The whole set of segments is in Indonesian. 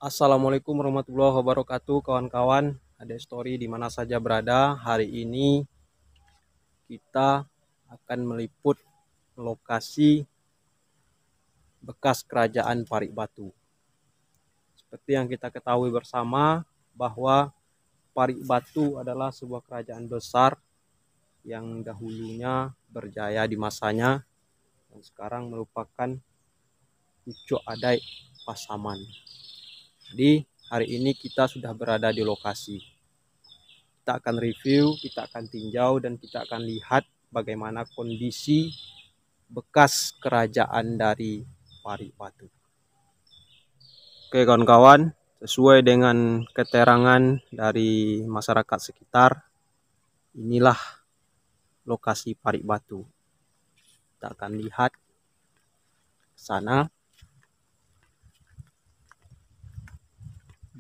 Assalamualaikum warahmatullahi wabarakatuh, kawan-kawan. Ada story di mana saja berada. Hari ini kita akan meliput lokasi bekas kerajaan Parik Batu. Seperti yang kita ketahui bersama bahwa Parik Batu adalah sebuah kerajaan besar yang dahulunya berjaya di masanya dan sekarang merupakan pucuk adai Pasaman. Jadi hari ini kita sudah berada di lokasi. Kita akan review, kita akan tinjau, dan kita akan lihat bagaimana kondisi bekas kerajaan dari Parik Batu. Oke kawan-kawan, sesuai dengan keterangan dari masyarakat sekitar, inilah lokasi Parik Batu. Kita akan lihat ke sana.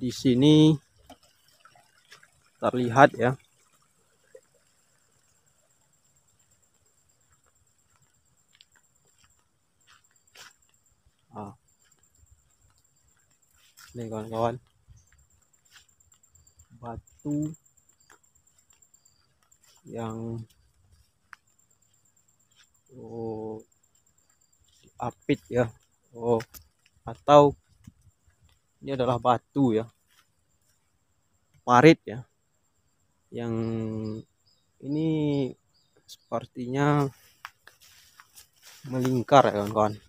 Di sini terlihat ya. Ini kawan-kawan, batu yang apit ya. Atau ini adalah batu ya, parit ya, yang ini sepertinya melingkar ya kawan-kawan.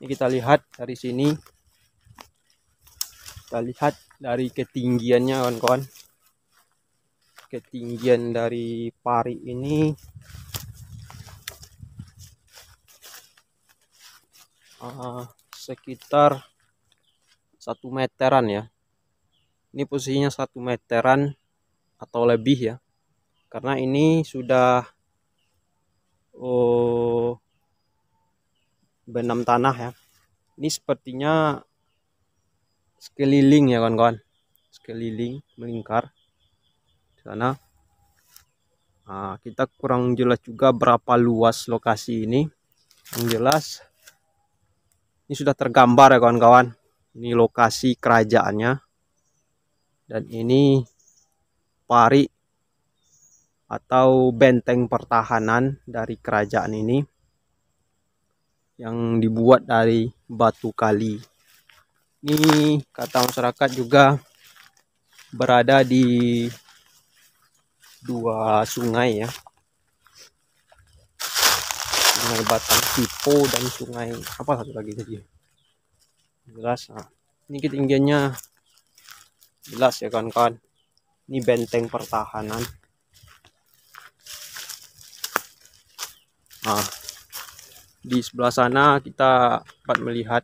Ini kita lihat dari sini, kita lihat dari ketinggiannya kawan-kawan. Ketinggian dari parit ini sekitar 1 meteran ya. Ini posisinya 1 meteran atau lebih ya, karena ini sudah benam tanah ya. Ini sepertinya sekeliling ya kawan-kawan, sekeliling melingkar di sana. Kita kurang jelas juga berapa luas lokasi ini. Yang jelas ini sudah tergambar ya kawan-kawan. Ini lokasi kerajaannya, dan ini parik atau benteng pertahanan dari kerajaan ini yang dibuat dari batu kali. Ini kata masyarakat juga berada di 2 sungai ya, Sungai Batang Sipo dan sungai apa satu lagi tadi. Jelas, ini ketinggiannya jelas ya kawan-kawan. Ini benteng pertahanan. Di sebelah sana kita dapat melihat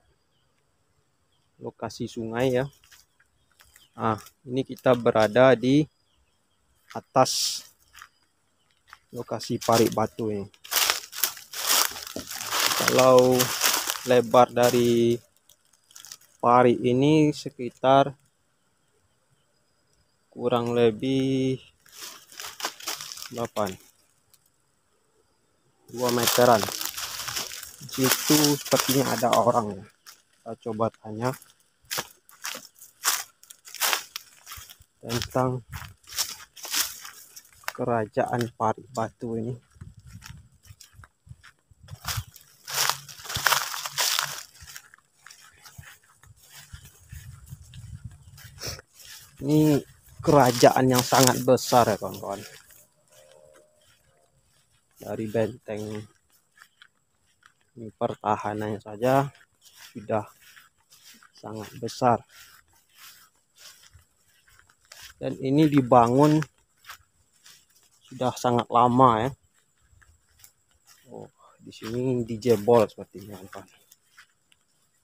lokasi sungai ya. Ini kita berada di atas lokasi Parik Batu ini. Kalau lebar dari parik ini sekitar kurang lebih 2 meteran. Di situ sepertinya ada orang ya. Kita coba tanya tentang kerajaan Parik Batu ini. Ini kerajaan yang sangat besar ya kawan-kawan. Dari benteng ini pertahanannya saja sudah sangat besar. Dan ini dibangun sudah sangat lama ya. Di sini dijebol sepertinya kawan.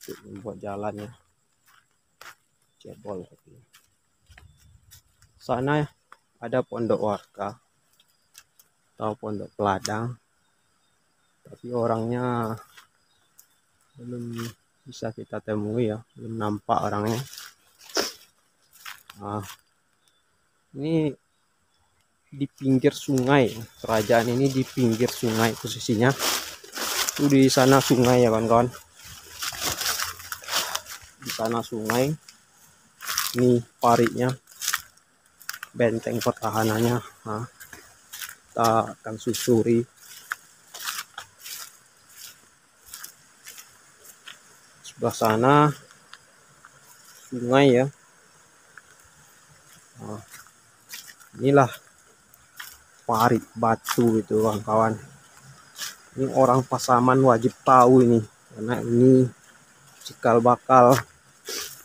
Untuk membuat jalannya jebol sepertinya. Sana ada pondok warga atau pondok peladang, tapi orangnya belum bisa kita temui ya, belum nampak orangnya. Ini di pinggir sungai, kerajaan ini di pinggir sungai posisinya. Itu di sana sungai ya kawan-kawan. Di sana sungai, Ini pariknya, benteng pertahanannya. Nah, kita akan susuri. Sebelah sana sungai ya. Nah, inilah parit batu itu kawan-kawan. Ini orang Pasaman wajib tahu ini, karena ini cikal bakal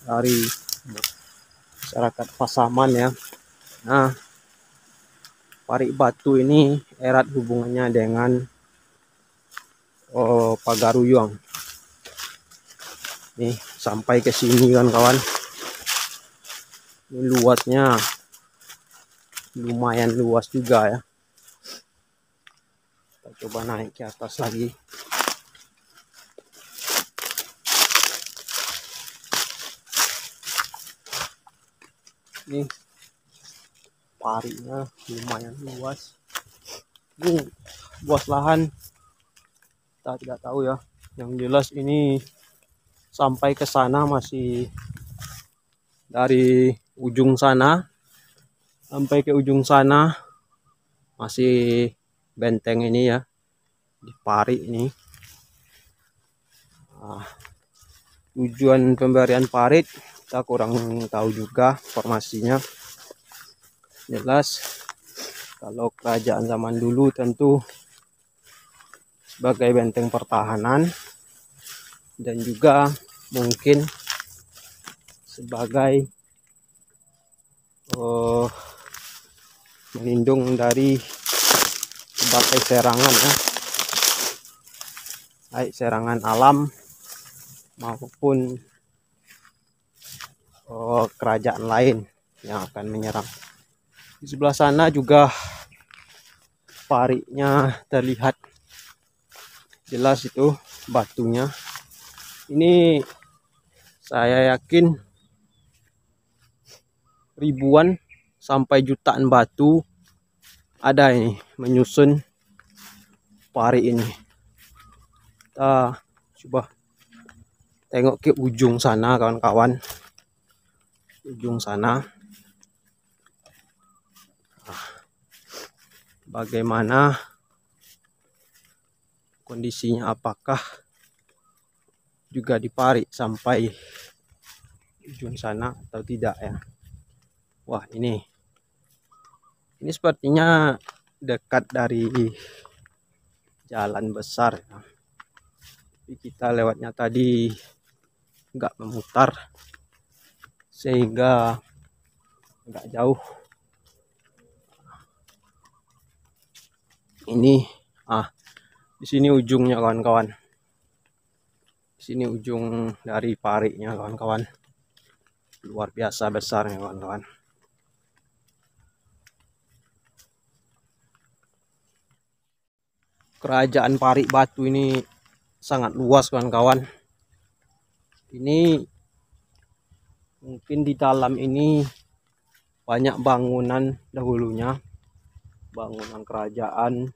dari masyarakat Pasaman ya. Nah, parit batu ini erat hubungannya dengan Pagaruyung. Nih sampai ke sini kan kawan. Ini luasnya lumayan luas juga ya. Kita coba naik ke atas lagi. Ini pariknya lumayan luas. Ini luas lahan kita tidak tahu ya. Yang jelas ini sampai ke sana masih dari ujung sana sampai ke ujung sana masih benteng ini ya, di parik ini. Nah, tujuan pemberian parit kita kurang tahu juga informasinya. Jelas kalau kerajaan zaman dulu tentu sebagai benteng pertahanan dan juga mungkin sebagai melindung dari berbagai serangan ya, baik serangan alam maupun kerajaan lain yang akan menyerang. Di sebelah sana juga pariknya terlihat jelas itu batunya. Ini saya yakin ribuan sampai jutaan batu ada ini menyusun parik ini. Kita coba tengok ke ujung sana kawan-kawan. Ujung sana. Bagaimana kondisinya, apakah juga diparik sampai ujung sana atau tidak ya. Wah, ini sepertinya dekat dari jalan besar ya. Tapi kita lewatnya tadi nggak memutar sehingga nggak jauh. Ini di sini ujungnya kawan-kawan. Di sini ujung dari pariknya kawan-kawan. Luar biasa besarnya kawan-kawan. Kerajaan Parik Batu ini sangat luas kawan-kawan. Ini mungkin di dalam ini banyak bangunan dahulunya, bangunan kerajaan,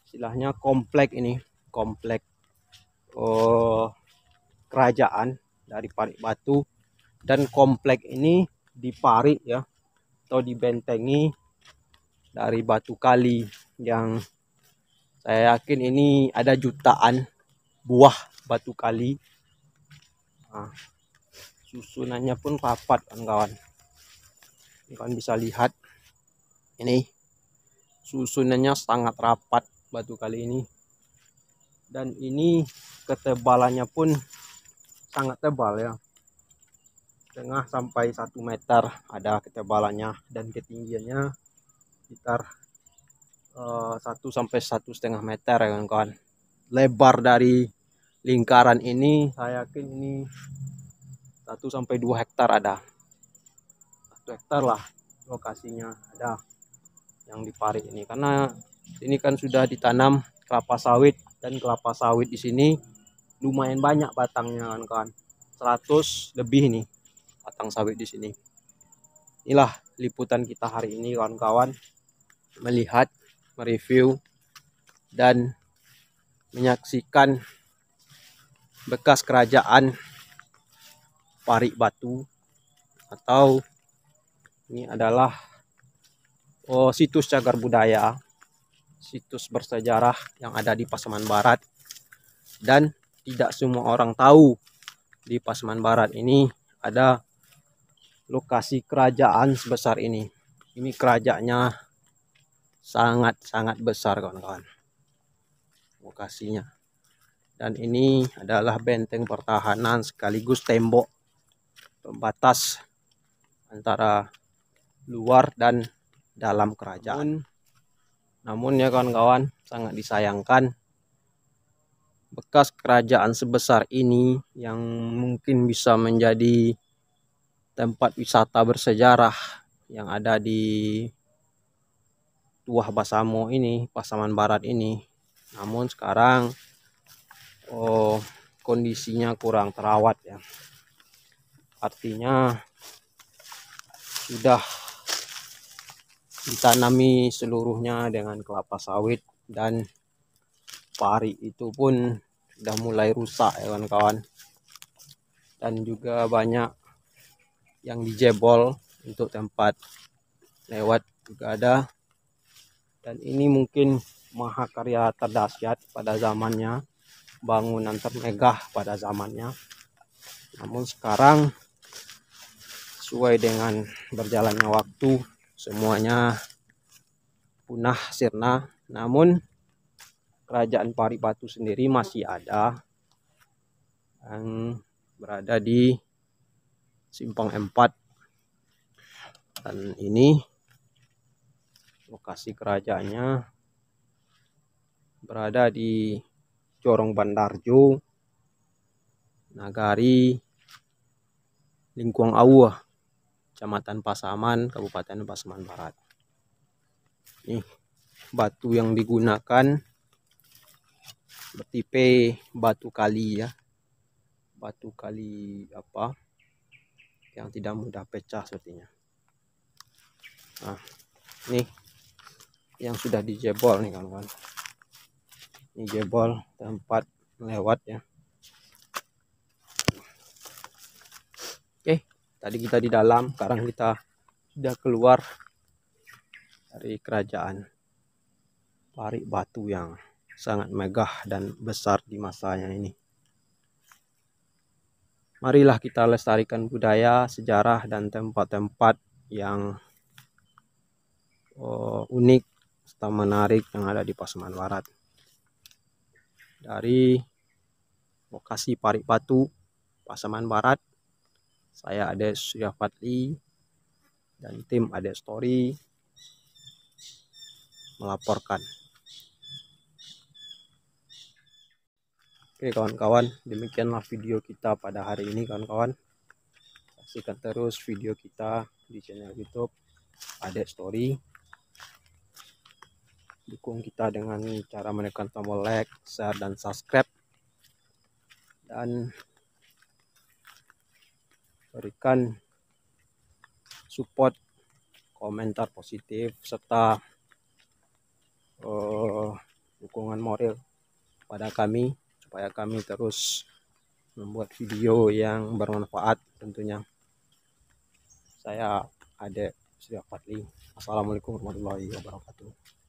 istilahnya komplek ini, komplek kerajaan dari Parik Batu. Dan komplek ini diparik ya, atau dibentengi dari batu kali yang saya yakin ini ada jutaan buah batu kali. Nah, susunannya pun rapat kawan-kawan. Ini kalian bisa lihat, ini susunannya sangat rapat batu kali ini. Dan ini ketebalannya pun sangat tebal ya, setengah sampai 1 meter ada ketebalannya, dan ketinggiannya sekitar 1 sampai 1,5 meter ya kawan-kawan. Lebar dari lingkaran ini saya yakin ini 1 sampai 2 hektar ada. 1 hektar lah lokasinya ada yang di parik ini, karena ini kan sudah ditanam kelapa sawit, dan kelapa sawit di sini lumayan banyak batangnya kawan-kawan. 100 lebih nih batang sawit di sini. Inilah liputan kita hari ini kawan-kawan, melihat, mereview dan menyaksikan bekas kerajaan Parik Batu atau ini adalah situs cagar budaya, situs bersejarah yang ada di Pasaman Barat. Dan tidak semua orang tahu di Pasaman Barat ini ada lokasi kerajaan sebesar ini. Ini kerajaannya sangat-sangat besar kawan-kawan lokasinya. Dan ini adalah benteng pertahanan sekaligus tembok pembatas antara luar dan dalam kerajaan. Namun ya kawan-kawan, sangat disayangkan bekas kerajaan sebesar ini yang mungkin bisa menjadi tempat wisata bersejarah yang ada di Tuah Basamo ini, Pasaman Barat ini. Namun sekarang kondisinya kurang terawat ya. Artinya sudah ditanami seluruhnya dengan kelapa sawit, dan pari itu pun sudah mulai rusak ya kawan-kawan. Dan juga banyak yang dijebol untuk tempat lewat juga ada. Dan ini mungkin mahakarya terdahsyat pada zamannya, bangunan termegah pada zamannya. Namun sekarang sesuai dengan berjalannya waktu, semuanya punah sirna. Namun kerajaan Pari Batu sendiri masih ada, yang berada di Simpang 4. Dan ini lokasi kerajaannya berada di Corong Bandarjo, Nagari, Lingkuang Awah, Kecamatan Pasaman, Kabupaten Pasaman Barat. Nih batu yang digunakan bertipe batu kali ya, batu kali apa yang tidak mudah pecah sepertinya. Nah nih yang sudah dijebol nih kawan-kawan, ini jebol tempat lewat ya. Oke, tadi kita di dalam, sekarang kita sudah keluar dari kerajaan Pari Batu yang sangat megah dan besar di masanya ini. Marilah kita lestarikan budaya, sejarah, dan tempat-tempat yang unik serta menarik yang ada di Pasaman Barat. Dari lokasi Pari Batu, Pasaman Barat, saya Ade Surya Fatli dan tim Ade Story melaporkan. Oke kawan-kawan, demikianlah video kita pada hari ini kawan-kawan. Saksikan terus video kita di channel YouTube Ade Story. Dukung kita dengan cara menekan tombol like, share, dan subscribe. Dan berikan support, komentar positif, serta dukungan moral pada kami, supaya kami terus membuat video yang bermanfaat tentunya. Saya Ade Surya Fatli. Assalamualaikum warahmatullahi wabarakatuh.